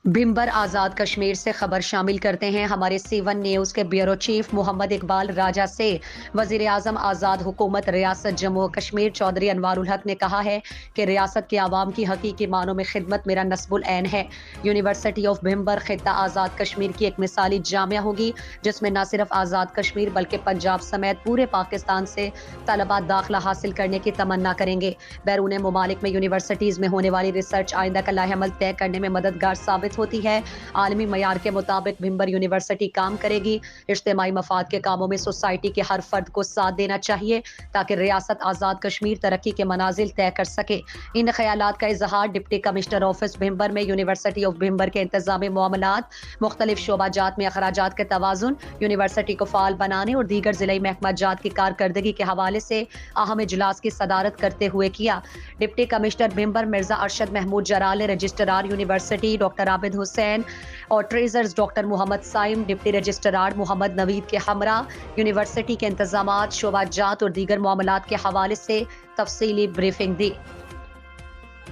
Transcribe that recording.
بھمبر آزاد کشمیر سے خبر شامل کرتے ہیں ہمارے سی1 نیوز کے بیورو چیف محمد اقبال راجہ سے۔ وزیر اعظم آزاد حکومت ریاست جموں و کشمیر چودھری انوار الحق نے کہا ہے کہ ریاست کے عوام کی حقیقی معنوں میں خدمت میرا نصب العین ہے۔ یونیورسٹی آف بھمبر خطہ آزاد کشمیر کی ایک مثالی جامعہ ہوگی جس میں نہ صرف آزاد کشمیر بلکہ پنجاب سمیت پورے پاکستان سے طلباء داخلہ حاصل کرنے کی تمنا کریں گے۔ بیرون ممالک میں یونیورسٹیز میں ہونے والی ریسرچ آئندہ کا لائحہ عمل طے کرنے میں مددگار ثابت ہوتی ہے۔ عالمی معیار کے مطابق بھمبر یونیورسٹی کام کرے گی۔ اجتماعی مفاد کے کاموں میں سوسائٹی کے ہر فرد کو ساتھ دینا چاہیے تاکہ ریاست آزاد کشمیر ترقی کے منازل طے کر سکے۔ ان خیالات کا اظہار ڈپٹی کمشنر آفس بھمبر میں یونیورسٹی آف بھمبر کے انتظامی معاملات، مختلف شعبہ جات میں اخراجات کے توازن، یونیورسٹی کو فعال بنانے اور دیگر ضلعی محکمہ جات کی کارکردگی کے حوالے سے اہم اجلاس کی صدارت کرتے ہوئے کیا۔ ڈپٹی کمشنر بھمبر مرزا ارشد محمود جرال نے رجسٹرار یونیورسٹی ڈاکٹر عابد حسین اور ٹریزرز ڈاکٹر محمد سائم، ڈپٹی رجسٹرار محمد نوید کے ہمراہ یونیورسٹی کے انتظامات، شعبہ جات اور دیگر معاملات کے حوالے سے تفصیلی بریفنگ دی۔